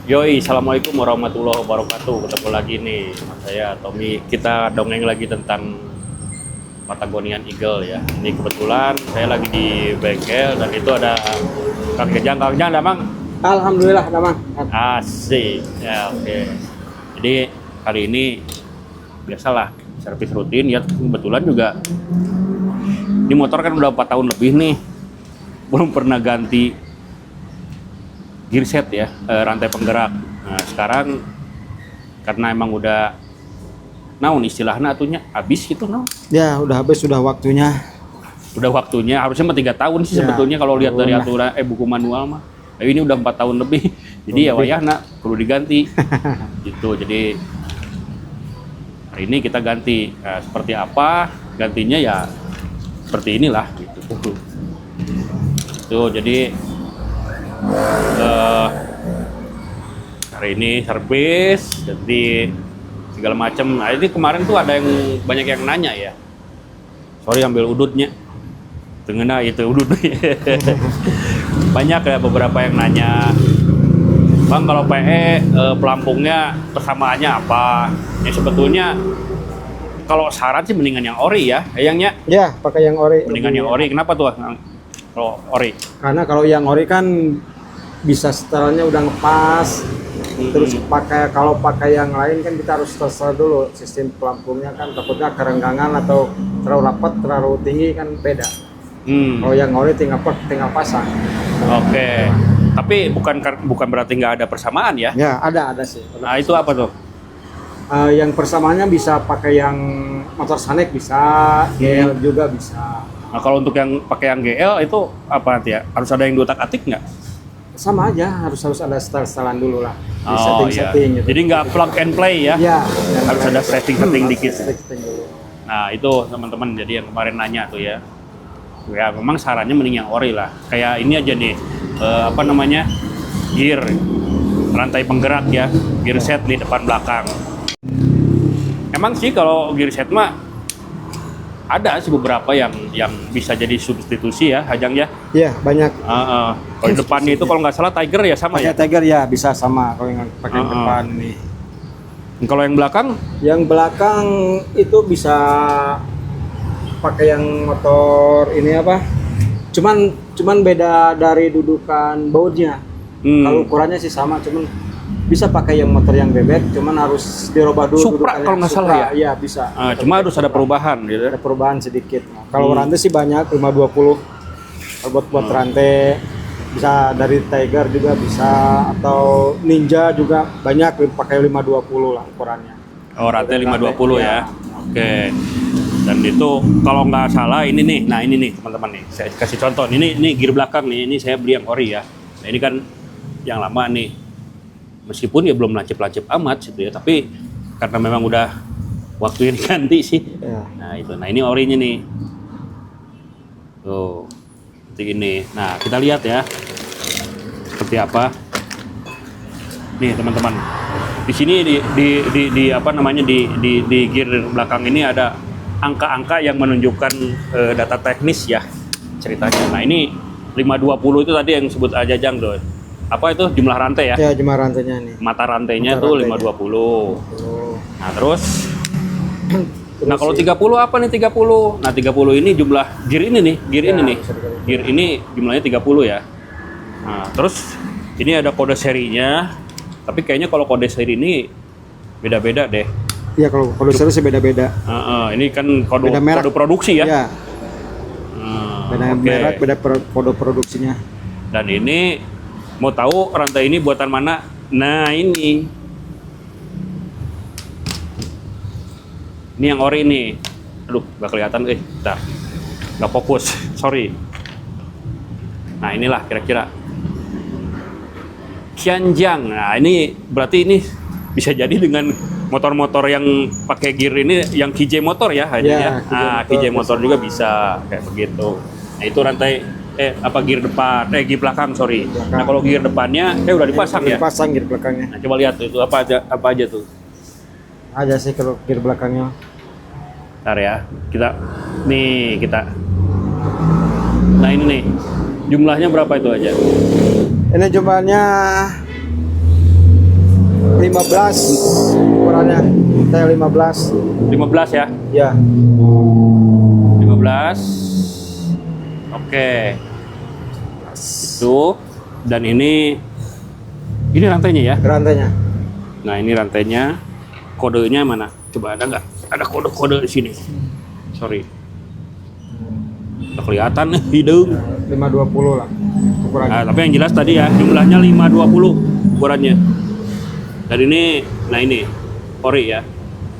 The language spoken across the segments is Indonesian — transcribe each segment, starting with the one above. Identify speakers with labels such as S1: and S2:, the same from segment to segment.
S1: Yoi, assalamualaikum warahmatullahi wabarakatuh. Ketemu lagi nih sama saya Tommy. Kita dongeng lagi tentang Patagonian Eagle ya. Ini kebetulan saya lagi di bengkel dan itu ada Kang Jajang. Kang Jajang ada Mang?
S2: Alhamdulillah, Damang.
S1: Asik. Ya oke. Jadi kali ini biasalah servis rutin ya. Kebetulan juga ini motor kan udah 4 tahun lebih nih. Belum pernah ganti gear set ya, rantai penggerak. Nah sekarang karena emang udah naon istilahnya atunya habis gitu no.
S2: Ya, udah habis, sudah waktunya.
S1: Udah waktunya, harusnya mah 3 tahun sih
S2: Ya,
S1: sebetulnya kalau lihat dari
S2: udah.
S1: aturan buku manual mah. Nah, ini udah 4 tahun lebih. Jadi ya wayahna perlu diganti. Gitu. Jadi hari ini kita ganti. Nah, seperti apa gantinya ya seperti inilah gitu. Tuh jadi hari ini servis ganti segala macam. Nah ini kemarin tuh ada yang banyak yang nanya ya, sorry ambil udutnya tengena itu udut. Banyak ya beberapa yang nanya, Bang kalau PE pelampungnya persamaannya apa ya. Sebetulnya kalau saran sih mendingan yang ori ya ayangnya,
S2: Ya, pakai yang ori.
S1: mendingan yang ori. Kenapa tuh kalau ori?
S2: Karena kalau yang ori kan bisa setelahnya udah ngepas. Terus kalau pakai yang lain kan kita harus setel dulu sistem pelampungnya, kan takutnya kerenggangan atau terlalu rapat, terlalu tinggi kan beda. Kalau yang ori tinggal pasang.
S1: Oke. Tapi bukan berarti nggak ada persamaan ya?
S2: Ya, ada sih.
S1: Nah itu apa tuh?
S2: Yang persamaannya bisa pakai yang motor Sanek, bisa GL juga bisa.
S1: Nah kalau untuk yang pakai yang GL itu apa nanti ya? Harus ada yang diutak-atik nggak?
S2: Sama aja, harus ada setelan dulu lah. Di
S1: Oh
S2: setting
S1: iya.
S2: gitu.
S1: Jadi nggak plug and play ya?
S2: Ya,
S1: Harus ada setting dikit.
S2: setting dulu.
S1: Nah itu teman-teman, jadi yang kemarin nanya tuh ya. Ya memang sarannya mending yang ori lah. Kayak ini aja nih, apa namanya, gear, rantai penggerak ya, gear set di depan belakang. Emang sih kalau gear set mah ada sih beberapa yang bisa jadi substitusi ya, Hajang ya.
S2: Iya, banyak.
S1: Kalau di depannya itu kalau nggak salah Tiger ya sama ya.
S2: Pakai Tiger ya bisa sama kalau yang pakai yang depan nih.
S1: Kalau yang belakang?
S2: Yang belakang itu bisa pakai yang motor ini apa? Cuman beda dari dudukan bautnya. Kalau ukurannya sih sama, cuman bisa pakai yang motor yang bebek, cuman harus dirubah dulu.
S1: Supra kalau nggak salah ya?
S2: Iya bisa.
S1: Cuma harus ada perubahan gitu.
S2: Ada perubahan sedikit. Nah, kalau rantai sih banyak, 520. Kalau buat rantai bisa dari Tiger juga bisa, atau Ninja juga banyak pakai 520 lah ukurannya.
S1: Oh rantai 520 ya. Oke. Dan itu kalau nggak salah ini nih. Nah ini nih teman-teman nih. Saya kasih contoh. Ini gear belakang nih. Ini saya beli yang ori ya. Nah ini kan yang lama nih. Meskipun ya belum lancip-lancip amat gitu ya, tapi karena memang udah waktunya diganti sih.
S2: Ya.
S1: Nah itu, nah ini orinya nih. Tuh, seperti ini. Nah kita lihat ya, seperti apa. Nih teman-teman, di sini di apa namanya di gear belakang ini ada angka-angka yang menunjukkan data teknis ya ceritanya. Nah ini 520 itu tadi yang sebut Ajajang tuh. Apa itu jumlah rantai ya?
S2: Ya, jumlah rantainya nih.
S1: Mata rantainya
S2: Mata
S1: tuh
S2: rantainya.
S1: 520. Nah, terus nah kalau
S2: sih,
S1: 30 apa nih 30? Nah, 30 ini jumlah gear ini nih, gear
S2: Ya,
S1: ini nih.
S2: bisa dikali.
S1: Gear ini jumlahnya 30 ya. Nah, terus ini ada kode serinya. Tapi kayaknya kalau kode seri ini beda-beda deh.
S2: Iya, kalau seri sih beda-beda.
S1: Ini kan kode
S2: Beda merek.
S1: kode produksi ya.
S2: Ya, beda
S1: Oke.
S2: merek, beda kode produksinya.
S1: Dan ini mau tahu rantai ini buatan mana? Nah, ini yang ori nih. Aduh, nggak kelihatan, bentar. Nggak fokus, sorry. Nah, inilah kira-kira Qianjiang. Nah, ini berarti ini bisa jadi dengan motor-motor yang pakai gear ini, yang KJ motor ya, hanya
S2: Ya,
S1: ya. Nah, KJ motor
S2: biasanya.
S1: juga bisa kayak begitu. Nah, itu rantai gear depan, gear belakang, sorry.
S2: Belakang.
S1: Nah, kalau gear depannya kayak udah dipasang ya.
S2: Dipasang gear belakangnya.
S1: Nah, coba lihat tuh, itu apa aja tuh.
S2: Aja sih kalau gear belakangnya.
S1: Ntar ya, kita. Nah, ini nih. Jumlahnya berapa itu aja?
S2: Ini jumlahnya 15 ukurannya. Saya 15.
S1: 15 ya?
S2: Ya.
S1: 15. Oke. Itu. Dan ini rantainya ya?
S2: Rantainya.
S1: Nah, ini rantainya. Kodenya mana? Coba ada nggak? Ada kode-kode di sini. Sorry. Nggak kelihatan nih hidung.
S2: 520 lah ukurannya.
S1: Nah, tapi yang jelas tadi ya, jumlahnya 520 ukurannya. Dan ini, nah ini, ori ya.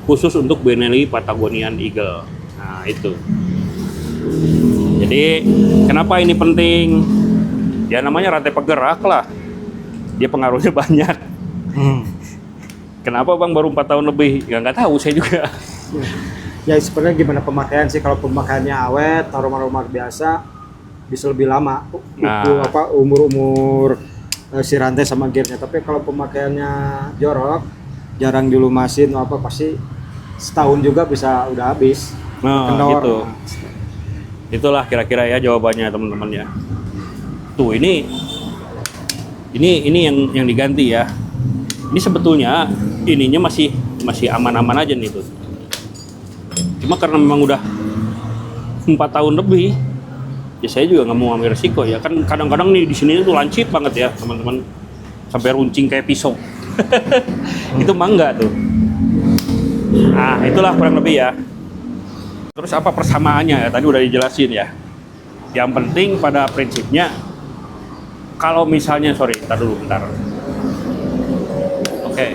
S1: Khusus untuk Benelli Patagonian Eagle. Nah, itu. Jadi, kenapa ini penting? Ya namanya rantai penggerak lah. Dia pengaruhnya banyak. Kenapa Bang baru 4 tahun lebih? Ya nggak tahu saya juga.
S2: Ya sebenarnya gimana pemakaian sih, kalau pemakaiannya awet, aroma-aroma biasa bisa lebih lama.
S1: Nah.
S2: Umur si rantai sama gearnya. Tapi kalau pemakaiannya jorok, jarang dilumasin apa, pasti setahun juga bisa udah habis.
S1: Nah,
S2: Kendor.
S1: gitu. Itulah kira-kira ya jawabannya teman-teman ya. Tuh ini yang diganti ya. Ini sebetulnya ininya masih aman-aman aja nih tuh. Cuma karena memang udah 4 tahun lebih, ya saya juga nggak mau ambil resiko ya. Kan kadang-kadang nih di sini tuh lancip banget ya teman-teman, sampai runcing kayak pisau. Itu mah enggak tuh. Nah itulah kurang lebih ya. Terus apa persamaannya ya? Tadi udah dijelasin ya. Yang penting pada prinsipnya, kalau misalnya, tar dulu bentar. Oke.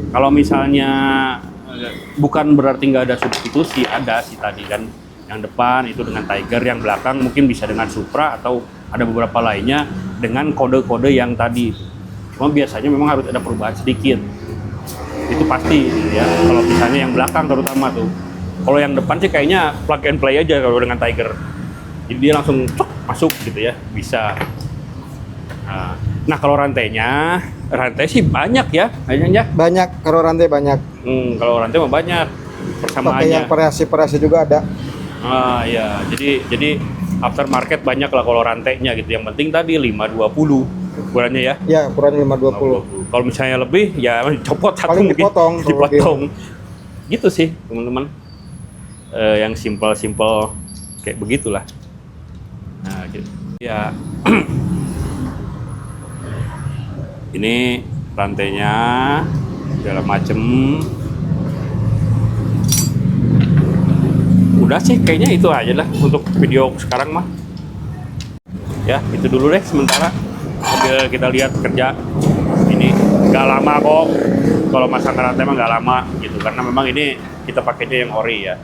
S1: Kalau misalnya bukan berarti nggak ada substitusi, ada sih tadi kan. Yang depan itu dengan Tiger, yang belakang mungkin bisa dengan Supra atau ada beberapa lainnya dengan kode-kode yang tadi. Cuma biasanya memang harus ada perubahan sedikit. Itu pasti ya. Kalau misalnya yang belakang terutama tuh. Kalau yang depan sih kayaknya plug and play aja kalau dengan Tiger. Jadi dia langsung masuk gitu ya, bisa. Nah kalau rantai sih banyak ya, kayaknya.
S2: Banyak, kalau rantai banyak.
S1: Kalau rantai mah banyak persamaannya.
S2: Pakai yang variasi juga ada.
S1: Ya, jadi aftermarket banyak lah kalau rantainya gitu. Yang penting tadi 520 ukurannya ya.
S2: Ya, ukurannya 520.
S1: Kalau misalnya lebih ya copot satu,
S2: paling
S1: dipotong. Gitu sih teman-teman. Yang simple kayak begitulah. Nah, gitu. Ya. Ini rantainya segala macem. Udah sih kayaknya itu aja lah untuk video sekarang mah. Ya itu dulu deh sementara. Sambil kita lihat kerja. Ini nggak lama kok. Kalau masang rantai mah nggak lama gitu, karena memang ini kita pakainya yang ori ya.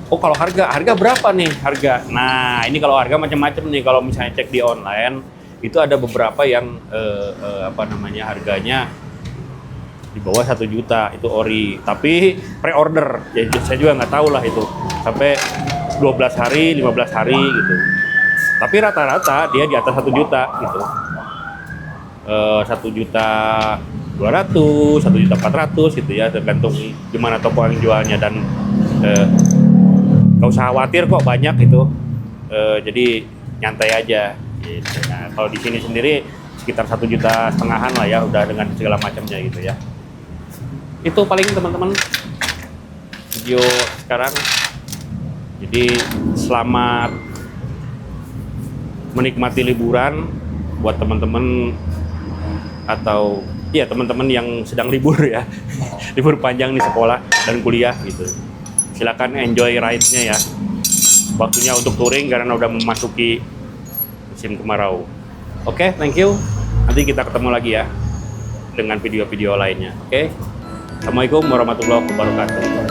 S1: Oh kalau harga berapa nih harga? Nah ini kalau harga macam-macam nih. Kalau misalnya cek di online itu ada beberapa yang harganya di bawah 1 juta itu ori, tapi pre-order. Jadi saya juga nggak tahu lah itu sampai 12 hari, 15 hari gitu. Tapi rata-rata dia di atas 1 juta gitu. 1.200.000, 1.400.000 gitu ya, tergantung gimana toko yang jualnya. Dan nggak usah khawatir kok banyak itu, jadi nyantai aja gitu. Nah kalau di sini sendiri sekitar 1,5 juta lah ya, udah dengan segala macamnya gitu ya. Itu paling teman-teman video sekarang. Jadi selamat menikmati liburan buat teman-teman, atau ya teman-teman yang sedang libur ya. Libur panjang di sekolah dan kuliah gitu. Silakan enjoy ride-nya ya. Waktunya untuk touring karena udah memasuki musim kemarau. Oke, thank you. Nanti kita ketemu lagi ya dengan video-video lainnya. Oke. Assalamualaikum warahmatullahi wabarakatuh.